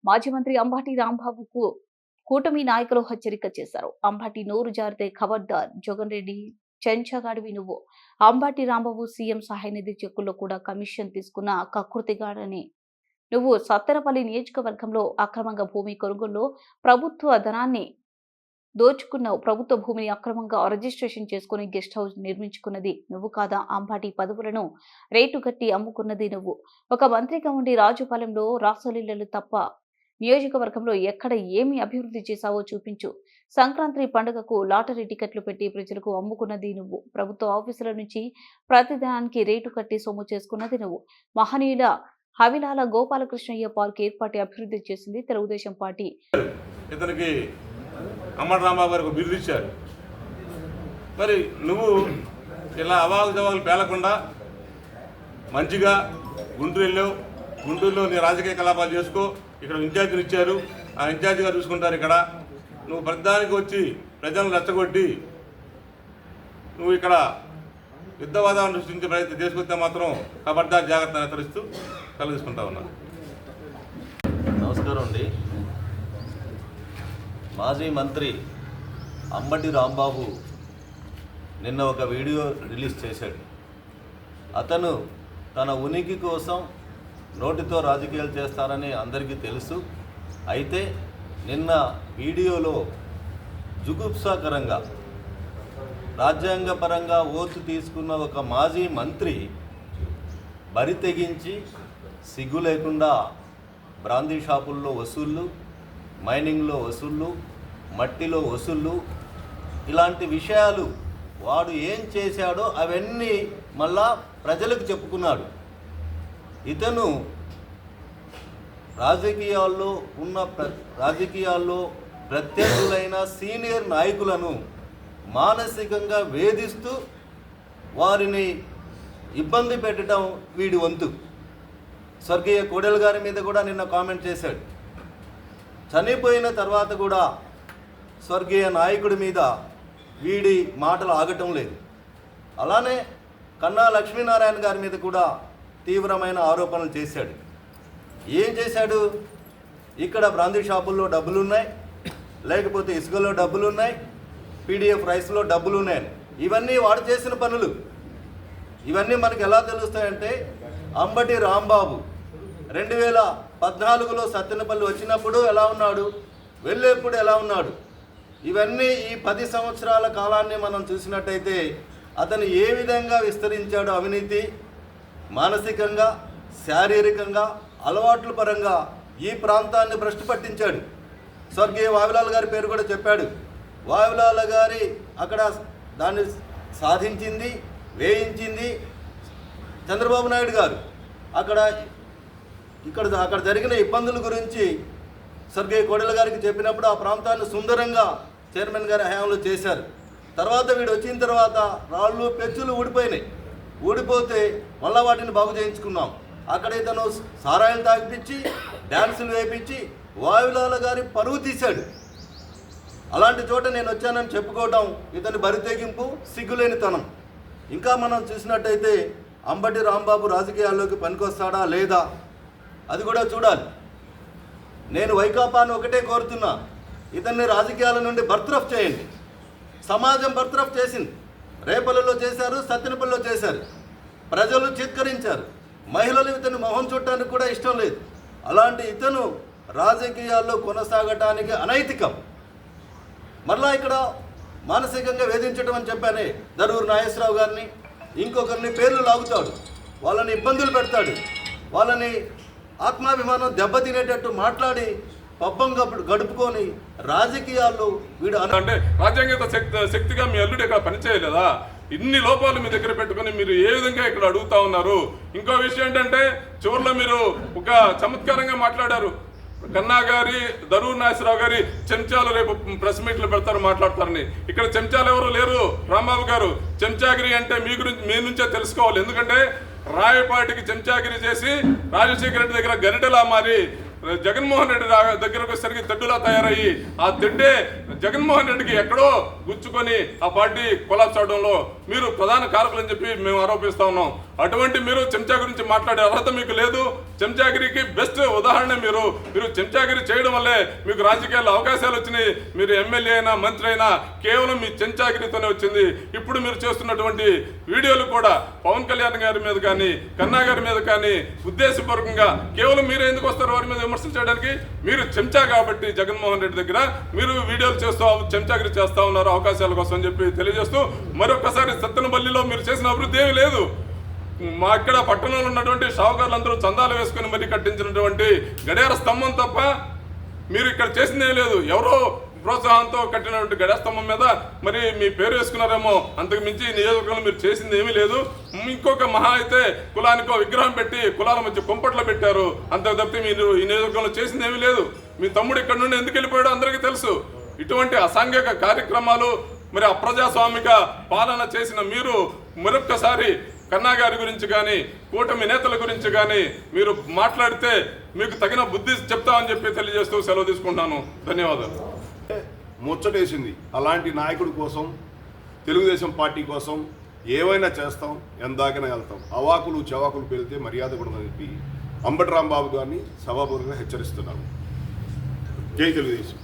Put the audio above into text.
మాజీ మంత్రి అంబటి రాంబాబుకు కూటమి నాయకులు హెచ్చరిక చేశారు. అంబటి నోరు జారితే ఖబర్దార్, జగన్ రెడ్డి చెంచగాడివి నువ్వు. అంబటి రాంబాబు సీఎం సహాయ నిధి చెక్కుల్లో కూడా కమిషన్ తీసుకున్న కకృతిగాడని నువ్వు. సత్తెనపల్లి నియోజకవర్గంలో అక్రమంగా భూమి కొనుగోలులో ప్రభుత్వ ధనాన్ని దోచుకున్నావు. ప్రభుత్వ భూమిని అక్రమంగా రిజిస్ట్రేషన్ చేసుకుని గెస్ట్ హౌస్ నిర్మించుకున్నది నువ్వు కాదా? అంబటి పదవులను రేటు కట్టి అమ్ముకున్నది నువ్వు. ఒక మంత్రిగా ఉండి రాజుపాలెంలో రాసలీలలు తప్ప నియోజకవర్గంలో ఎక్కడ ఏమి అభివృద్ధి చేశావో చూపించు. సంక్రాంతి పండుగకు లాటరీ టికెట్లు పెట్టి ప్రజలకు అమ్ముకున్నది నువ్వు. ప్రభుత్వ ఆఫీసుల నుంచి ప్రతిదానానికి రేటు కట్టి సొమ్ము చేసుకున్నది నువ్వు. మహనీయుల హవిలాల గోపాలకృష్ణయ్య పార్క్ ఏర్పాటు అభివృద్ధి చేసింది తెలుగుదేశం పార్టీ. ఇతనికి అంబటి రాంబాబు గారికి బిల్లు ఇచ్చారు. మరి నువ్వు ఇలా అవాకు జవాకులు పేలకుండా మంచిగా గుంటూరు వెళ్ళావు. గుంటూరులో నీ రాజకీయ కలాపాలు చేసుకో. ఇక్కడ ఇన్ఛార్జిని ఇచ్చారు, ఆ ఇన్ఛార్జిగా చూసుకుంటారు. ఇక్కడ నువ్వు ప్రతిదానికి వచ్చి ప్రజలను రెచ్చగొట్టి నువ్వు ఇక్కడ యుద్ధ వాతావరణం సృష్టించే ప్రయత్నం చేసుకుంటే మాత్రం ఖబర్దార్ జాగ్రత్త హెచ్చరిస్తూ కలిగిస్తుంటా ఉన్నాను. నమస్కారం అండి. మాజీ మంత్రి అంబటి రాంబాబు నిన్న ఒక వీడియో రిలీజ్ చేశాడు. అతను తన ఉనికి కోసం నోటితో రాజకీయాలు చేస్తారని అందరికీ తెలుసు. అయితే నిన్న వీడియోలో జుగుప్సాకరంగా రాజ్యాంగపరంగా ఓటు తీసుకున్న ఒక మాజీ మంత్రి బరి తెగించి సిగ్గు లేకుండా బ్రాందీ షాపుల్లో వసూళ్ళు, మైనింగ్లో వసూళ్ళు, మట్టిలో వసూళ్ళు, ఇలాంటి విషయాలు వాడు ఏం చేశాడో అవన్నీ మళ్ళా ప్రజలకు చెప్పుకున్నాడు. ఇతను రాజకీయాల్లో ప్రత్యర్థులైన సీనియర్ నాయకులను మానసికంగా వేధిస్తూ వారిని ఇబ్బంది పెట్టడం వీడి వంతు. స్వర్గీయ కోడెల గారి మీద కూడా నిన్న కామెంట్ చేశాడు. చనిపోయిన తర్వాత కూడా స్వర్గీయ నాయకుడి మీద వీడి మాటలు ఆగటం లేదు. అలానే కన్నా లక్ష్మీనారాయణ గారి మీద కూడా తీవ్రమైన ఆరోపణలు చేశాడు. ఏం చేశాడు? ఇక్కడ బ్రాందీ షాపుల్లో డబ్బులున్నాయి, లేకపోతే ఇసుకలో డబ్బులున్నాయి, పీడిఎఫ్ రైస్లో డబ్బులున్నాయి. ఇవన్నీ వాడు చేసిన పనులు. ఇవన్నీ మనకు ఎలా తెలుస్తాయంటే అంబటి రాంబాబు 2014లో సత్తెనపల్లి వచ్చినప్పుడు ఎలా ఉన్నాడు, వెళ్ళేప్పుడు ఎలా ఉన్నాడు, ఇవన్నీ ఈ 10 సంవత్సరాల కాలాన్ని మనం చూసినట్టయితే అతను ఏ విధంగా విస్తరించాడు. అవినీతి మానసికంగా, శారీరకంగా, అలవాట్ల పరంగా ఈ ప్రాంతాన్ని భ్రష్టు పట్టించాడు. స్వర్గీయ వావిలాల్ గారి పేరు కూడా చెప్పాడు. వావిలాల్ గారి అక్కడ దాన్ని సాధించింది, వేయించింది చంద్రబాబు నాయుడు గారు. అక్కడ జరిగిన ఇబ్బందుల గురించి స్వర్గీయ కోడెల గారికి చెప్పినప్పుడు ఆ ప్రాంతాన్ని సుందరంగా చైర్మన్ గారి హయాంలో చేశారు. తర్వాత వీడు వచ్చిన తర్వాత రాళ్ళు పెచ్చులు ఊడిపోతే మళ్ళా వాటిని బాగు చేయించుకున్నాం. అక్కడ ఇతను సారాయిలు తాగిపించి, డ్యాన్సులు వేయించి వాయులాల గారి పరువు తీశాడు. అలాంటి చోట నేను వచ్చానని చెప్పుకోవటం ఇతని బరితెగింపు, సిగ్గులేనితనం. ఇంకా మనం చూసినట్టయితే అంబటి రాంబాబు రాజకీయాల్లోకి పనికొస్తాడా లేదా అది కూడా చూడాలి. నేను వైకాపాను ఒకటే కోరుతున్నా, ఇతన్ని రాజకీయాల నుండి బర్తరఫ్ చేయండి. సమాజం బర్తరఫ్ చేసింది. రేపలలో చేశారు, సత్తెనపల్లిలో చేశారు. ప్రజలు చిత్కరించారు. మహిళలు ఇతను మొహం చూడటానికి కూడా ఇష్టం లేదు. అలాంటి ఇతను రాజకీయాల్లో కొనసాగటానికి అనైతికం. మళ్ళా ఇక్కడ మానసికంగా వేధించడం అని చెప్పానే, దరూరు నాగేశ్వరరావు గారిని, ఇంకొకరిని పేర్లు లాగుతాడు, వాళ్ళని ఇబ్బందులు పెడతాడు, వాళ్ళని ఆత్మాభిమానం దెబ్బతినేటట్టు మాట్లాడి పబ్బం గడుపుకొని రాజకీయాల్లో వీడు అంటే రాజ్యాంగత శక్తిగా మీ అల్లుడు ఇక్కడ పనిచేయలేదా? ఇన్ని లోపాలు మీ దగ్గర పెట్టుకుని మీరు ఏ విధంగా ఇక్కడ అడుగుతా ఉన్నారు? ఇంకో విషయం ఏంటంటే చివరిలో మీరు ఒక చమత్కారంగా మాట్లాడారు. కన్నా గారి, దరూరు నాగేశ్వరరావు గారి చెంచాలు రేపు ప్రెస్ మీట్లు పెడతారు, మాట్లాడతారని. ఇక్కడ చెంచాలు ఎవరు లేరు. రాంబాబు గారు, చెంచాగిరి అంటే మీ నుంచే తెలుసుకోవాలి. ఎందుకంటే రాయపాటికి చెంచాగిరి చేసి రాజశేఖర రెడ్డి దగ్గర గరిటెలా మారి జగన్మోహన్ రెడ్డి దగ్గరకు వచ్చేసరికి తెడ్డులా తయారయ్యి ఆ తెడ్డే జగన్మోహన్ రెడ్డికి ఎక్కడో గుచ్చుకొని ఆ పార్టీ కొలాప్స్ అవడంలో మీరు ప్రధాన కారకులని చెప్పి మేము ఆరోపిస్తా ఉన్నాం. అటువంటి మీరు చెంచా గురించి మాట్లాడే అర్హత మీకు లేదు. చెంచాగిరికి బెస్ట్ ఉదాహరణ మీరు చెంచాగిరి చేయడం వల్లే మీకు రాజకీయాల్లో అవకాశాలు వచ్చినాయి. మీరు ఎమ్మెల్యే అయినా మంత్రి అయినా కేవలం మీ చెంచాగిరితోనే వచ్చింది. ఇప్పుడు మీరు చేస్తున్నటువంటి వీడియోలు కూడా పవన్ కళ్యాణ్ గారి మీద కానీ కన్నా గారి మీద కానీ ఉద్దేశపూర్వకంగా కేవలం మీరు ఎందుకు వస్తారు వారి మీద విమర్శలు చేయడానికి? మీరు చెంచా కాబట్టి జగన్మోహన్ రెడ్డి దగ్గర మీరు వీడియోలు చేస్తూ చెంచాగిరి చేస్తా ఉన్నారు అవకాశాల కోసం అని చెప్పి తెలియజేస్తూ, మరొకసారి సత్తెనపల్లిలో మీరు చేసిన అభివృద్ధి ఏమీ లేదు. మా ఇక్కడ పట్టణంలో ఉన్నటువంటి షావుకారులందరూ చందాలు వేసుకుని మరీ కట్టించినటువంటి గడియార స్తంభం తప్ప మీరు ఇక్కడ చేసిందేమీ లేదు. ఎవరో ప్రోత్సాహంతో కట్టినటువంటి గడియార స్తంభం మీద మరి మీ పేరు వేసుకున్నారేమో, అంతకు మించి నియోజకవర్గంలో మీరు చేసింది ఏమీ లేదు. ఇంకొక మహా అయితే కులానికో విగ్రహం పెట్టి కులాల మధ్య కుంపట్లు పెట్టారు, అంతకు తప్పితే మీరు ఈ నియోజకవర్గంలో చేసింది ఏమీ లేదు. మీ తమ్ముడు ఇక్కడ నుండి ఎందుకు వెళ్ళిపోయాడో అందరికీ తెలుసు. ఇటువంటి అసాంఘిక కార్యక్రమాలు మరి అప్రజాస్వామిక పాలన చేసిన మీరు మరొక్కసారి కన్నా గారి గురించి కానీ కూటమి నేతల గురించి కానీ మీరు మాట్లాడితే మీకు తగిన బుద్ధి చెప్తామని చెప్పి తెలియజేస్తూ సెలవు తీసుకుంటున్నాను. ధన్యవాదాలు. ముచ్చటేసింది. అలాంటి నాయకుడి కోసం, తెలుగుదేశం పార్టీ కోసం ఏవైనా చేస్తాం, ఎందాకైనా వెళ్తాం. అవాకులు చవాకులు పెళ్తే మర్యాద కూడా చెప్పి అంబటి రాంబాబు గారిని సభాపూర్వకంగా హెచ్చరిస్తున్నాను. జై తెలుగుదేశం.